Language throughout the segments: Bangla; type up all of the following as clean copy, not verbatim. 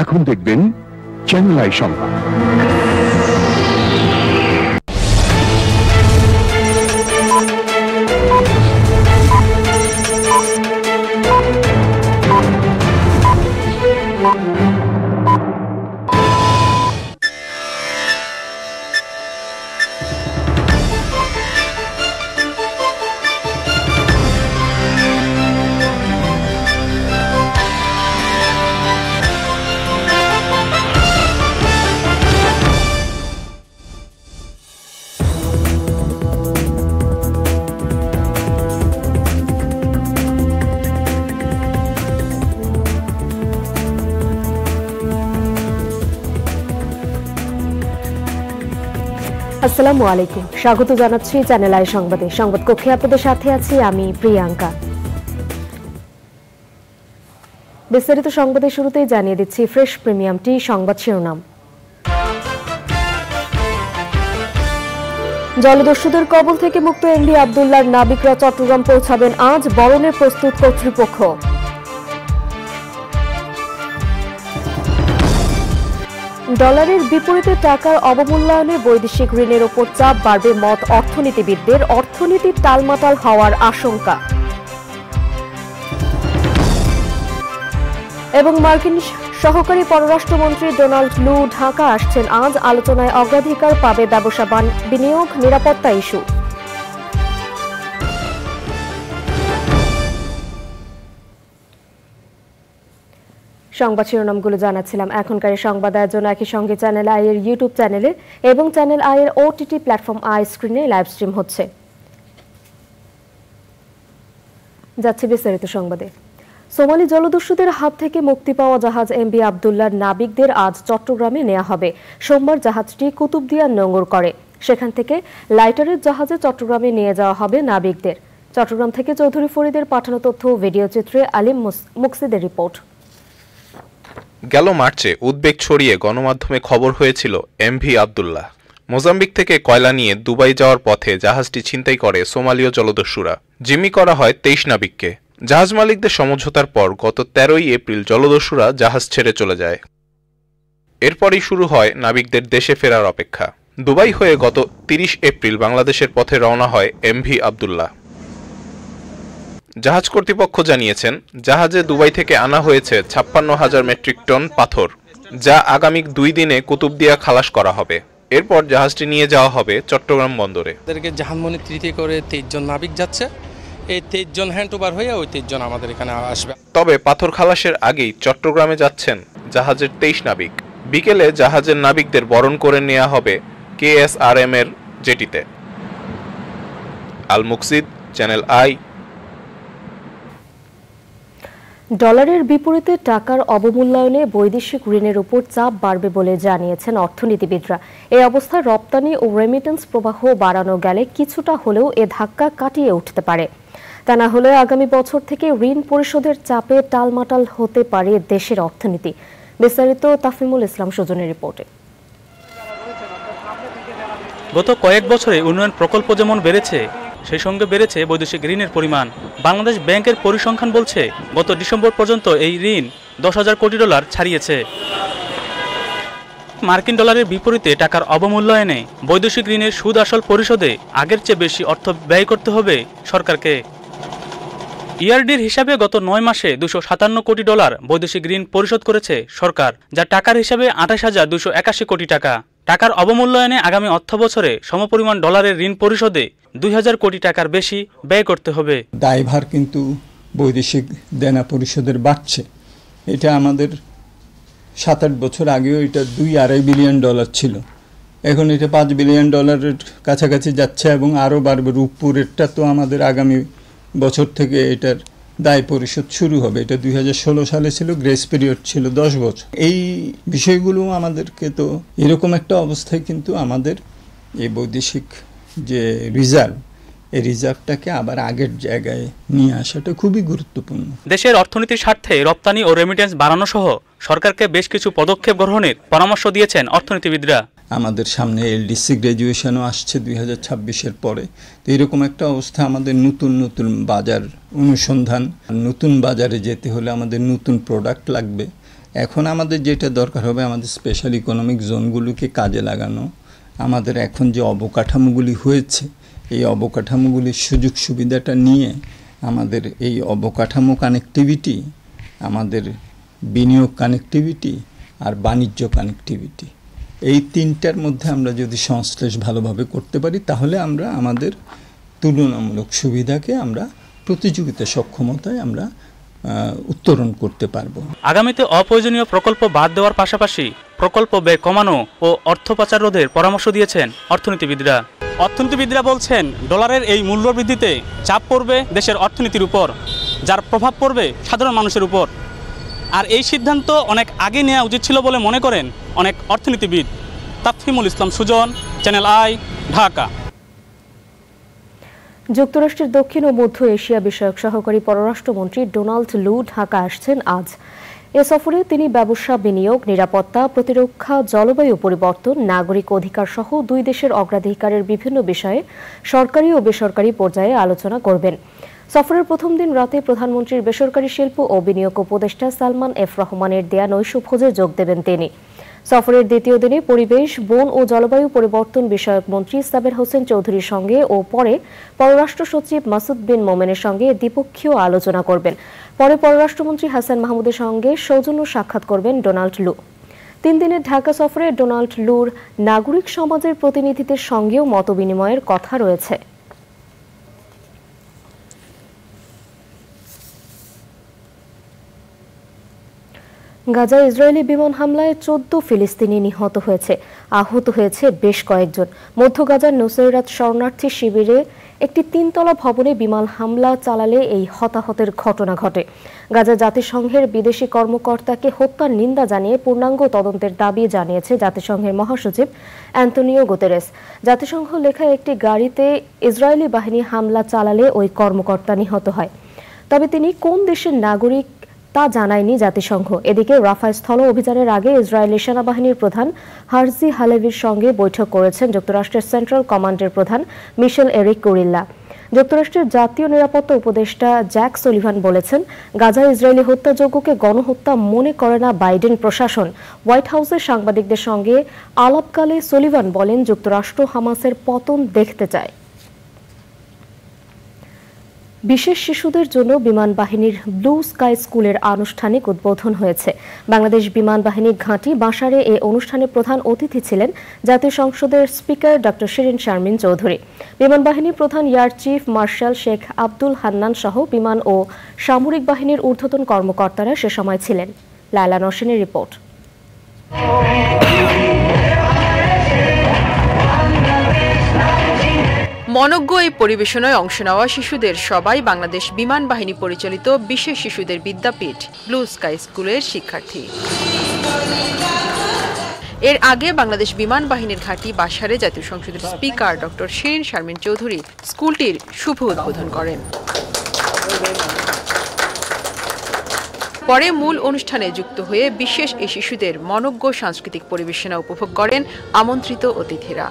এখন দেখবেন চ্যানেল আই সংবাদ। আসসালামু আলাইকুম, স্বাগত জানাচ্ছি চ্যানেল আই সংবাদে। সংবাদ কক্ষে আপনাদের সাথে আছি আমি প্রিয়াঙ্কা। বিস্তারিত সংবাদের শুরুতেই জানিয়ে দিচ্ছি ফ্রেশ প্রিমিয়াম টি সংবাদ শিরোনাম। জলদস্যুদের কবল থেকে মুক্ত এমভি আব্দুল্লাহর নাবিকরা চট্টগ্রাম পৌঁছাবেন আজ, বরণে প্রস্তুত কর্তৃপক্ষ। ডলারের বিপরীতে টাকার অবমূল্যায়নে বৈদেশিক ঋণের ওপর চাপ বাড়বে মত অর্থনীতিবিদদের, অর্থনীতির টালমাটাল হওয়ার আশঙ্কা। এবং মার্কিন সহকারী পররাষ্ট্রমন্ত্রী ডোনাল্ড লু ঢাকা আসছেন আজ, আলোচনায় অগ্রাধিকার পাবে ব্যবসা বিনিয়োগ, নিরাপত্তা ইস্যু। সংবাদ শিরোনামগুলো জানাচ্ছিলাম। এখনকার সংবাদ আয়োজন একই সঙ্গে চ্যানেল আই এর ইউটিউব চ্যানেলে এবং চ্যানেল আই এর ওটিটি প্ল্যাটফর্ম আই স্ক্রিনে লাইভ স্ট্রিম হচ্ছে। যাচ্ছে বিস্তারিত সংবাদে। সোমালি জলদস্যুদের হাত থেকে মুক্তি পাওয়া জাহাজ এমভি আব্দুল্লাহর নাবিকদের আজ চট্টগ্রামে নেওয়া হবে। সোমবার জাহাজটি কুতুবদিয়া নোঙর করে, সেখান থেকে লাইটারের জাহাজে চট্টগ্রামে নিয়ে যাওয়া হবে নাবিকদের। চট্টগ্রাম থেকে চৌধুরী ফরিদের পাঠানো তথ্য ও ভিডিও চিত্রে আলিম মুকসিদের রিপোর্ট। গেল মার্চে উদ্বেগ ছড়িয়ে গণমাধ্যমে খবর হয়েছিল এমভি আব্দুল্লাহ। মোজাম্বিক থেকে কয়লা নিয়ে দুবাই যাওয়ার পথে জাহাজটি ছিনতাই করে সোমালীয় জলদস্যুরা। জিম্মি করা হয় 23 নাবিককে। জাহাজ মালিকদের সমঝোতার পর গত 13 এপ্রিল জলদস্যুরা জাহাজ ছেড়ে চলে যায়। এরপরই শুরু হয় নাবিকদের দেশে ফেরার অপেক্ষা। দুবাই হয়ে গত 30 এপ্রিল বাংলাদেশের পথে রওনা হয় এমভি আব্দুল্লাহ। জাহাজ কর্তৃপক্ষ জানিয়েছেন, জাহাজে দুবাই থেকে আনা হয়েছে 56,000 মেট্রিক টন পাথর, যা আগামী 2 দিনে কুতুবদিয়া খালাস করা হবে। এরপর জাহাজটি নিয়ে যাওয়া হবে চট্টগ্রাম বন্দরে। জাহাজমনি তৃতীয় করে 23 জন নাবিক যাচ্ছে। এই 23 জন হ্যান্ড ওভার হয়ে ওই 23 জন আমাদের এখানে আসবে। তবে পাথর খালাসের আগেই চট্টগ্রামে যাচ্ছেন জাহাজের 23 নাবিক। বিকেলে জাহাজের নাবিকদের বরণ করে নেওয়া হবে KSRM এর জেটিতে। আল মুকসিদ, চ্যানেল আই। ডলারের বিপরীতে টাকার অবমূল্যায়নে বৈদেশিক ঋণের উপর চাপ বাড়বে বলে জানিয়েছেন অর্থনীতিবিদরা। এই অবস্থায় রপ্তানি ও রেমিটেন্স প্রবাহ বাড়ানো গেলে কিছুটা হলেও এ ধাক্কা কাটিয়ে উঠতে পারে। তা না হলে আগামী বছর থেকে ঋণ পরিশোধের চাপে টালমাটাল হতে পারে দেশের অর্থনীতি। বিস্তারিত তাফিমুল ইসলাম সুজনের রিপোর্টে। গত কয়েক বছরে উন্নয়ন প্রকল্প যেমন বেড়েছে, সেই সঙ্গে বেড়েছে বৈদেশিক ঋণের পরিমাণ। বাংলাদেশ ব্যাংকের পরিসংখ্যান বলছে, গত ডিসেম্বর পর্যন্ত এই ঋণ 10,000 কোটি ডলার ছাড়িয়েছে। মার্কিন ডলারের বিপরীতে টাকার অবমূল্যায়নে বৈদেশিক ঋণের সুদ আসল পরিশোধে আগের চেয়ে বেশি অর্থ ব্যয় করতে হবে সরকারকে। ইআরডির হিসাবে গত 9 মাসে 257 কোটি ডলার বৈদেশিক ঋণ পরিশোধ করেছে সরকার, যা টাকার হিসাবে 28,281 কোটি টাকা। টাকার অবমূল্যায়নে আগামী অর্থবছরে সমপরিমাণ ডলারের ঋণ পরিশোধে 2,000 কোটি টাকার বেশি ব্যয় করতে হবে। দায়ভার কিন্তু বৈদেশিক দেনা পরিশোধের বাড়ছে। এটা আমাদের 7-8 বছর আগেও এটা 2-2.5 বিলিয়ন ডলার ছিল, এখন এটা 5 বিলিয়ন ডলারের কাছাকাছি যাচ্ছে এবং আরও বাড়বে। রূপপুরেরটা তো আমাদের আগামী বছর থেকে এটার দায় পরিশোধ শুরু হবে। এটা 2016 সালে ছিল, গ্রেস পিরিয়ড ছিল 10 বছর। এই বিষয়গুলো আমাদেরকে তো এরকম একটা অবস্থায় কিন্তু আমাদের এই বৈদেশিক যে রিজার্ভ, এই রিজার্ভটাকে আবার আগের জায়গায় নিয়ে আসাটা খুবই গুরুত্বপূর্ণ। দেশের অর্থনীতির স্বার্থে রপ্তানি ও রেমিটেন্স বাড়ানো সহ সরকারকে বেশ কিছু পদক্ষেপ গ্রহণের পরামর্শ দিয়েছেন অর্থনীতিবিদরা। আমাদের সামনে এলডিসি গ্র্যাজুয়েশনও আসছে 2026-এর পরে। তো এরকম একটা অবস্থা, আমাদের নতুন নতুন বাজার অনুসন্ধান, নতুন বাজারে যেতে হলে আমাদের নতুন প্রোডাক্ট লাগবে। এখন আমাদের যেটা দরকার হবে, আমাদের স্পেশাল ইকোনমিক জোনগুলোকে কাজে লাগানো। আমাদের এখন যে অবকাঠামোগুলি হয়েছে, এই অবকাঠামোগুলির সুযোগ সুবিধাটা নিয়ে আমাদের এই অবকাঠামো কানেক্টিভিটি, আমাদের বিনিয়োগ কানেক্টিভিটি আর বাণিজ্য কানেক্টিভিটি, এই তিনটার মধ্যে আমরা যদি সংশ্লেষ ভালোভাবে করতে পারি, তাহলে আমরা আমাদের তুলনামূলক সুবিধাকে আমরা প্রতিযোগিতা সক্ষমতায় আমরা উত্তরণ করতে পারবো। আগামীতে অপ্রয়োজনীয় প্রকল্প বাদ দেওয়ার পাশাপাশি প্রকল্প ব্যয় কমানো ও অর্থ পাচার রোধের পরামর্শ দিয়েছেন অর্থনীতিবিদরা। অর্থনীতিবিদরা বলছেন, ডলারের এই মূল্যবৃদ্ধিতে চাপ পড়বে দেশের অর্থনীতির উপর, যার প্রভাব পড়বে সাধারণ মানুষের উপর। আর এই সিদ্ধান্ত অনেক আগে নেওয়া উচিত ছিল বলে মনে করেন অনেক অর্থনীতিবিদ। তাফহিমুল ইসলাম সুজন, চ্যানেল আই, ঢাকা। যুক্তরাষ্ট্রের দক্ষিণ ও মধ্য এশিয়া বিষয়ক সহকারী পররাষ্ট্রমন্ত্রী ডোনাল্ড লু ঢাকা আসছেন আজ। এ সফরে তিনি ব্যবসা, বিনিয়োগ, নিরাপত্তা, প্রতিরক্ষা, জলবায়ু পরিবর্তন, নাগরিক অধিকার সহ দুই দেশের অগ্রাধিকারের বিভিন্ন বিষয়ে সরকারি ও বেসরকারি পর্যায়ে আলোচনা করবেন। সফরের প্রথম দিন রাতে প্রধানমন্ত্রীর বেসরকারি শিল্প ও বিনিয়োগ উপদেষ্টা সালমান এফ রহমানের দেয়া নৈশভোজে যোগ দেবেন তিনি। সফরের দ্বিতীয় দিনে পরিবেশ, বন ও জলবায়ু পরিবর্তন বিষয়ক মন্ত্রী সাবের হোসেন চৌধুরীর সঙ্গে ও পরে পররাষ্ট্র সচিব মাসুদ বিন মোমেনের সঙ্গে দ্বিপক্ষীয় আলোচনা করবেন। পরে পররাষ্ট্রমন্ত্রী হাসান মাহমুদের সঙ্গে সৌজন্য সাক্ষাৎ করবেন ডোনাল্ড লু। 3 দিনের ঢাকা সফরে ডোনাল্ড লুর নাগরিক সমাজের প্রতিনিধিদের সঙ্গেও মতবিনিময়ের কথা রয়েছে। গাজায় ইসরায়েলি বিমান হামলায় 14 ফিলিস্তিনি নিহত হয়েছে, আহত হয়েছে বেশ কয়েকজন। মধ্য গাজার নুসৈরাত শরণার্থী শিবিরে একটি 3তলা ভবনে বিমান হামলা চালালে এই হতাহতের ঘটনা ঘটে। গাজা জাতিসংঘের বিদেশি কর্মকর্তাকে হত্যার নিন্দা জানিয়ে পূর্ণাঙ্গ তদন্তের দাবি জানিয়েছে জাতিসংঘের মহাসচিব অ্যান্টোনিও গুতেরেস। জাতিসংঘ লেখা একটি গাড়িতে ইসরায়েলি বাহিনী হামলা চালালে ওই কর্মকর্তা নিহত হয়, তবে তিনি কোন দেশের নাগরিক তা জানায়নি জাতিসংঘ। এদিকে রাফায় স্থল অভিযানের আগে ইসরায়েলি সেনাবাহিনীর প্রধান হারজি হালেভির সঙ্গে বৈঠক করেছেন যুক্তরাষ্ট্রের সেন্ট্রাল কমান্ডের প্রধান মিশেল এরিক কুরিল্লা। যুক্তরাষ্ট্রের জাতীয় নিরাপত্তা উপদেষ্টা জ্যাক সুলিভান বলেছেন, গাজায় ইসরায়েলি হত্যাযজ্ঞকে গণহত্যা মনে করে না বাইডেন প্রশাসন। হোয়াইট হাউসের সাংবাদিকদের সঙ্গে আলাপকালে সুলিভান বলেন, যুক্তরাষ্ট্র হামাসের পতন দেখতে চায়। বিশেষ শিশুদের জন্য বিমান বাহিনীর ব্লু স্কাই স্কুলের আনুষ্ঠানিক উদ্বোধন হয়েছে। বাংলাদেশ বিমান বাহিনীর ঘাঁটি বাসারে এই অনুষ্ঠানে প্রধান অতিথি ছিলেন জাতীয় সংসদের স্পিকার ডক্টর শিরিন শারমিন চৌধুরী। বিমান বাহিনীর প্রধান air chief marshal Sheikh Abdul Hannan সহ বিমান ও সামরিক বাহিনীর ঊর্ধ্বতন কর্মকর্তারা সে সময় ছিলেন। লায়লা নওশিনের রিপোর্ট। মনোজ্ঞ এই পরিবেশনায় অংশ নেওয়া শিশুদের সবাই বাংলাদেশ বিমান বাহিনী পরিচালিত বিশেষ শিশুদের বিদ্যাপীঠ ব্লু স্কাই স্কুলের শিক্ষার্থী। এর আগে বাংলাদেশ বিমান বাহিনীর ঘাঁটি বাসারে জাতীয় সংসদের স্পিকার ডক্টর শিরিন শারমিন চৌধুরী স্কুলটির শুভ উদ্বোধন করেন। পরে মূল অনুষ্ঠানে যুক্ত হয়ে বিশেষ এই শিশুদের মনোজ্ঞ সাংস্কৃতিক পরিবেশনা উপভোগ করেন আমন্ত্রিত অতিথিরা।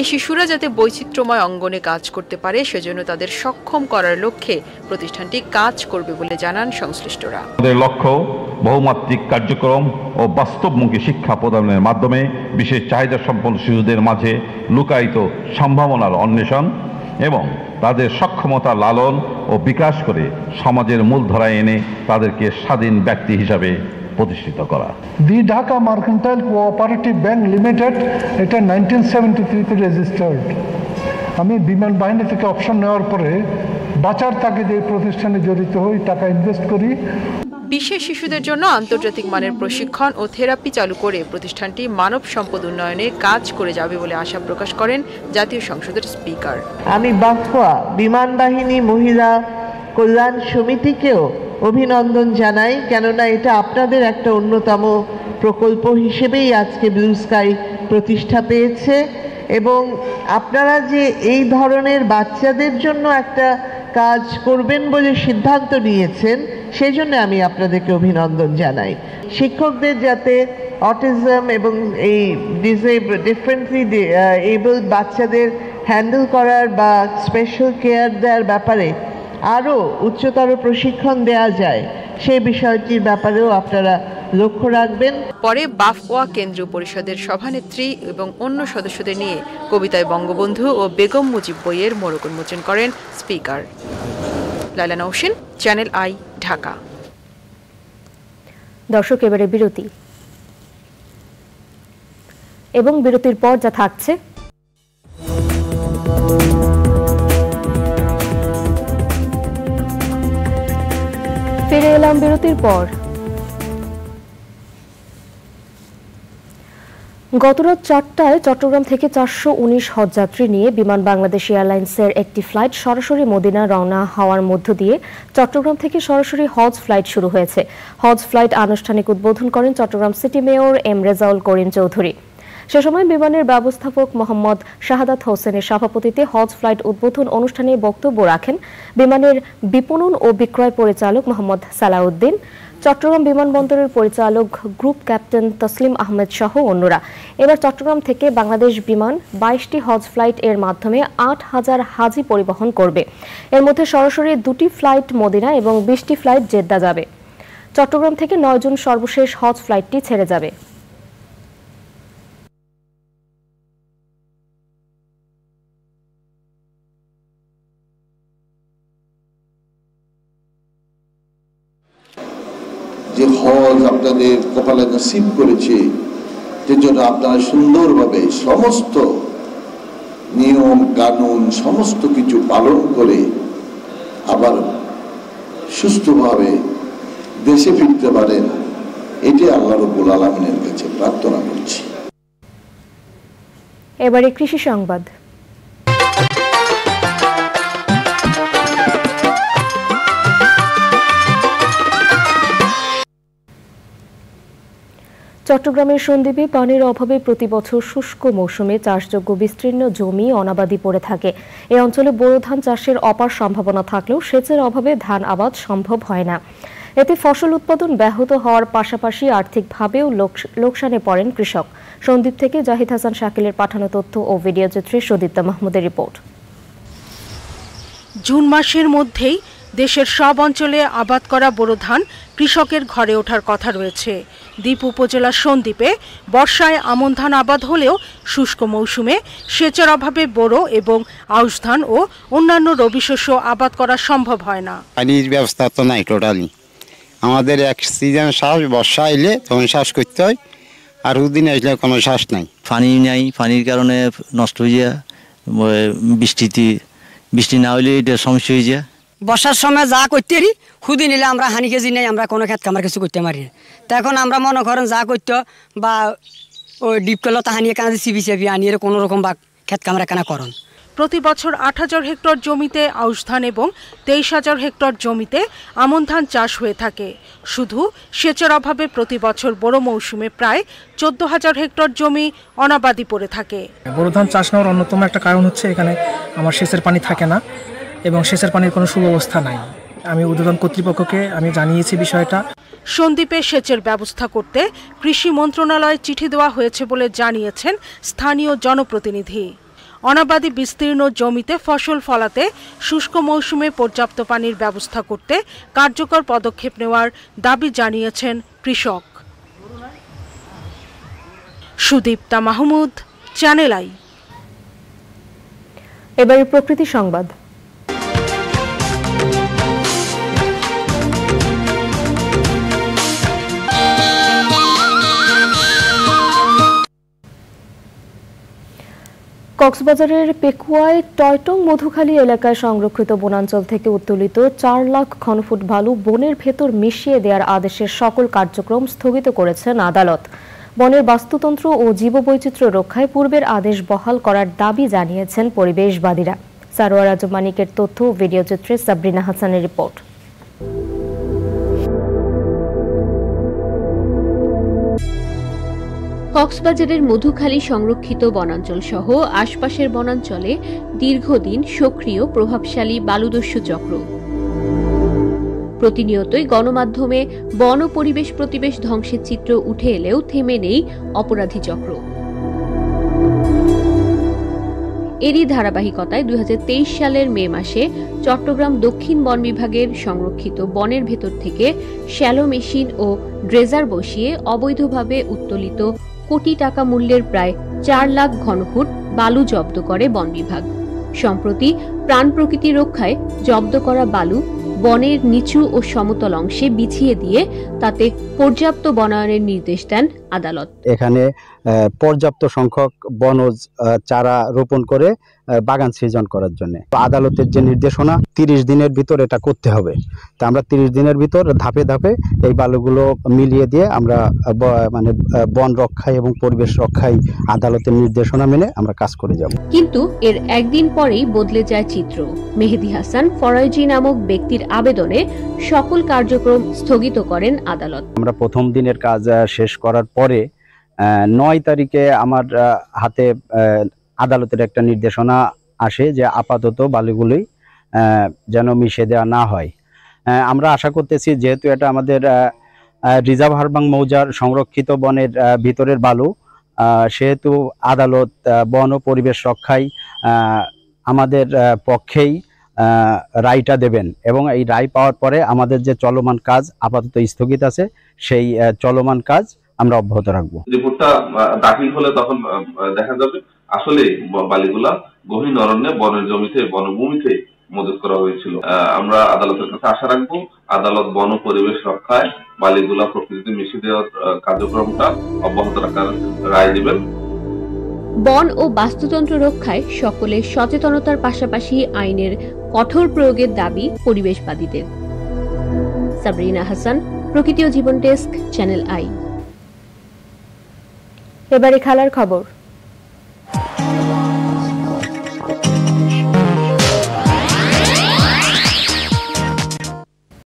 এই শিশুরা যাতে বৈচিত্র্যময় অঙ্গনে কাজ করতে পারে সেজন্য তাদের সক্ষম করার লক্ষ্যে প্রতিষ্ঠানটি কাজ করবে বলে জানান সংশ্লিষ্টরা। আমাদের লক্ষ্য বহুমাত্রিক কার্যক্রম ও বাস্তবমুখী শিক্ষা প্রদানের মাধ্যমে বিশেষ চাহিদা সম্পন্ন শিশুদের মাঝে লুকায়িত সম্ভাবনার অন্বেষণ এবং তাদের সক্ষমতা লালন ও বিকাশ করে সমাজের মূলধারায় এনে তাদেরকে স্বাধীন ব্যক্তি হিসাবে প্রতিষ্ঠিত করা। The Dhaka mercantile cooperative bank limited এটা 1973-তে রেজিস্টার্ড। আমি বিমান বাহিনী থেকে অপশন নেওয়ার পরে বাঁচার তাগিদে এই প্রতিষ্ঠানে জড়িত হই, টাকা ইনভেস্ট করি। বিশেষ শিশুদের জন্য আন্তর্জাতিক মানের প্রশিক্ষণ ও থেরাপি চালু করে প্রতিষ্ঠানটি মানব সম্পদ উন্নয়নে কাজ করে যাবে বলে আশা প্রকাশ করেন জাতীয় সংসদের স্পিকার। আমি বাফুয়া বিমান বাহিনী মহিলা কল্যাণ সমিতিকেও অভিনন্দন জানাই, কেননা এটা আপনাদের একটা অন্যতম প্রকল্প হিসেবেই আজকে ব্লু স্কাই প্রতিষ্ঠা পেয়েছে এবং আপনারা যে এই ধরনের বাচ্চাদের জন্য একটা কাজ করবেন বলে সিদ্ধান্ত নিয়েছেন সেই জন্য আমি আপনাদেরকে অভিনন্দন জানাই। শিক্ষকদের যাতে অটিজম এবং এই ডিফারেন্টলি এবল বাচ্চাদের হ্যান্ডেল করার বা স্পেশাল কেয়ার দেওয়ার ব্যাপারে আরও উচ্চতর প্রশিক্ষণ দেওয়া যায়, সেই বিষয়টির ব্যাপারেও আপনারা লক্ষ্য রাখবেন। পরে বাফওয়া কেন্দ্রীয় পরিষদের সভানেত্রী এবং অন্য সদস্যদের নিয়ে কবিতায় বঙ্গবন্ধু ও বেগম মুজিব বইয়ের মোড়ক উন্মোচন করেন speaker. Laila Nowshin, channel I, Dhaka. দর্শক, এবারে বিরতি, এবং বিরতির পর যা থাকছে: ফিরে এলাম বিরতির পর। গতরাত 4টায় চট্টগ্রাম থেকে 419 হজযাত্রী নিয়ে বিমান বাংলাদেশ এয়ারলাইন্সের একটি ফ্লাইট সরাসরি মদিনা রওনা হওয়ার মধ্য দিয়ে চট্টগ্রাম থেকে সরাসরি হজ ফ্লাইট শুরু হয়েছে। হজ ফ্লাইট আনুষ্ঠানিক উদ্বোধন করেন Chattogram city mayor M Rezaul Karim Chowdhury. সে সময় বিমানের ব্যবস্থাপক মোহাম্মদ শাহাদাত হোসেনের সভাপতিত্বে হজ ফ্লাইট উদ্বোধন অনুষ্ঠানে বক্তব্য রাখেন বিমানের বিপণন ও বিক্রয় পরিচালক মোহাম্মদ সালাউদ্দিন, চট্টগ্রাম বিমানবন্দরের পরিচালক গ্রুপ ক্যাপ্টেন তসলিম আহমেদ সহ অন্যরা। এবার চট্টগ্রাম থেকে বাংলাদেশ বিমান 22টি হজ ফ্লাইট এর মাধ্যমে 8,000 হাজি পরিবহন করবে। এর মধ্যে সরাসরি 2টি ফ্লাইট মদিনা এবং 20টি ফ্লাইট জেদ্দা যাবে। চট্টগ্রাম থেকে 9 জুন সর্বশেষ হজ ফ্লাইটটি ছেড়ে যাবে। যে হজ আপনাদের কপালে নসিব করেছে, যে জন্য আপনারা সুন্দরভাবে সমস্ত নিয়ম কানুন সমস্ত কিছু পালন করে আবার সুস্থভাবে দেশে ফিরতে পারেন, এটি আল্লাহ রাব্বুল আলামিনের কাছে প্রার্থনা করছি। এবারে কৃষি সংবাদ। চট্টগ্রামের সন্দ্বীপে পানির অভাবে প্রতি বছর শুষ্ক মৌসুমে চাষযোগ্য বিস্তীর্ণ জমি অনাবাদি পড়ে থাকে। এই অঞ্চলে বোরো ধান চাষের অপার সম্ভাবনা থাকলেও সেচের অভাবে ধান আবাদ সম্ভব হয় না। এতে ফসল উৎপাদন ব্যাহত হওয়ার পাশাপাশি আর্থিকভাবেও লোকসানে পড়েন কৃষক। সন্দ্বীপ থেকে জাহিদ হাসান শাকিলের পাঠানো তথ্য ও ভিডিও চিত্রে সুদীপ্তা মাহমুদের রিপোর্ট। জুন মাসের মধ্যেই দেশের সব অঞ্চলে আবাদ করা বোরো ধান কৃষকের ঘরে ওঠার কথা রয়েছে। দ্বীপ উপজেলার সন্দ্বীপে বর্ষায় আমন ধান আবাদ হলেও শুষ্ক মৌসুমে সেচের অভাবে বোরো এবং আউশ ধান ও অন্যান্য রবি শস্য আবাদ করা সম্ভব হয় না। পানির ব্যবস্থা তো নাই টোটালি। আমাদের এক সিজন শ্বাস বর্ষা এলে তখন শ্বাস করতে হয়, আর উদিন আসলে কোনো শ্বাস নাই। পানি নাই, পানির কারণে নষ্ট হয়ে যায়। বৃষ্টি না হলে এটা সমস্যা হয়ে যায়। বর্ষার সময় যা করতে পারি খুদি নিলে আমরা হানি কেজি নেই, আমরা কোনো ক্ষেত কামার কিছু করতে পারি। তখন আমরা মনে করেন যা করতো বা ওই ডিপ করলো তা হানিয়ে কানা সিবি চেবি আনিয়ে কোনো রকম বা ক্ষেত কামার কানা করন। প্রতি বছর 8,000 হেক্টর জমিতে আউশ ধান এবং 23,000 হেক্টর জমিতে আমন ধান চাষ হয়ে থাকে। শুধু সেচের অভাবে প্রতি বছর বড় মৌসুমে প্রায় 14,000 হেক্টর জমি অনাবাদি পড়ে থাকে। বড় ধান চাষ নেওয়ার অন্যতম একটা কারণ হচ্ছে এখানে আমার সেচের পানি থাকে না এবং সেচের পানির কোনো সুব্যবস্থা নাই। আমি উদ্বোধন কর্তৃপক্ষকে আমি জানিয়েছি বিষয়টা। সন্দ্বীপে সেচের ব্যবস্থা করতে কৃষি মন্ত্রণালয়ে চিঠি দেওয়া হয়েছে বলে জানিয়েছেন স্থানীয় জনপ্রতিনিধি। অনাবাদি বিস্তীর্ণ জমিতে ফসল ফলাতে শুষ্ক মৌসুমে পর্যাপ্ত পানির ব্যবস্থা করতে কার্যকর পদক্ষেপ নেওয়ার দাবি জানিয়েছেন কৃষক। Sudipta Mahmud, channel I. এবারে প্রকৃতি সংবাদ। কক্সবাজারের পেকুয়ায় টয়টং মধুখালী এলাকায় সংরক্ষিত বনাঞ্চল থেকে উত্তোলিত 4 লাখ ঘনফুট বালু বনের ভেতর মিশিয়ে দেওয়ার আদেশের সকল কার্যক্রম স্থগিত করেছেন আদালত। বনের বাস্তুতন্ত্র ও জীববৈচিত্র্য রক্ষায় পূর্বের আদেশ বহাল করার দাবি জানিয়েছেন পরিবেশবাদীরা। সারোয়ার আজম মানিকের তথ্য ও ভিডিও চিত্রে সাবরিনা হাসানের রিপোর্ট। কক্সবাজারের মধুখালী সংরক্ষিত বনাঞ্চল সহ আশপাশের বনাঞ্চলে দীর্ঘদিন সক্রিয় প্রভাবশালী বালুদস্যু চক্র। প্রতিনিয়তই গণমাধ্যমে বন ও পরিবেশ প্রতিবেশ ধ্বংসের চিত্র উঠে এলেও থেমে নেই অপরাধী চক্র। এরই ধারাবাহিকতায় 2023 সালের মে মাসে চট্টগ্রাম দক্ষিণ বন বিভাগের সংরক্ষিত বনের ভেতর থেকে শ্যালো মেশিন ও ড্রেজার বসিয়ে অবৈধভাবে উত্তোলিত কোটি টাকা মূল্যের প্রায় 4 লাখ ঘনফুট বালু জব্দ করে বন বিভাগ। সম্প্রতি প্রাণ প্রকৃতি রক্ষায় জব্দ করা বালু বনের নিচু ও সমতল অংশে বিছিয়ে দিয়ে তাতে পর্যাপ্ত বনায়নের নির্দেশ দেন আদালত। এখানে পর্যাপ্ত সংখ্যক বনজ চারা রোপণ করে বাগান সৃজন করার জন্য আদালতের যে নির্দেশনা 30 দিনের ভিতর এটা করতে হবে। তা আমরা 30 দিনের ভিতর ধাপে ধাপে এই বালুগুলো মিলিয়ে দিয়ে আমরা মানে বন রক্ষায় এবং পরিবেশ রক্ষায় আদালতের নির্দেশনা মেনে আমরা কাজ করে যাব। কিন্তু এর একদিন পরেই বদলে যায় চিত্র। মেহেদি হাসান ফরাইজি নামক ব্যক্তির আবেদনে সকল কার্যক্রম স্থগিত করেন আদালত। আমরা প্রথম দিনের কাজ শেষ করার পরে 9 তারিখে আমার হাতে আদালতের একটা নির্দেশনা আসে যে আপাতত বালুগুলি যেন মিশে দেওয়া না হয়। আমরা আশা করতেছি যেহেতু এটা আমাদের রিজার্ভ হারবাং মৌজার সংরক্ষিত বনের ভিতরের বালু, সেহেতু আদালত বন ও পরিবেশ রক্ষায় আমাদের পক্ষেই রায়টা দেবেন এবং এই রায় পাওয়ার পরে আমাদের যে চলমান কাজ আপাতত স্থগিত আছে সেই চলমান কাজ আমরা অব্যাহত রাখবো। রিপোর্টটা দাখিল হলে তখন দেখা যাবে আসলে বালিগুলা গহীন অরণ্যে বনের জমিতে বনভূমিতে মজুত করা হয়েছিল। আমরা আদালতের কাছে আশা রাখবো আদালত বন ও পরিবেশ রক্ষায় বালিগুলা প্রকৃতিতে মিশিয়ে দেওয়ার কার্যক্রমটা অব্যাহত রাখার রায় দিবেন। বন ও বাস্তুতন্ত্র রক্ষায় সকলের সচেতনতার পাশাপাশি আইনের কঠোর প্রয়োগের দাবি পরিবেশবাদীদের। সাবরিনা হাসান, প্রকৃতি ও জীবন ডেস্ক, চ্যানেল আই। এবারে খেলার খবর।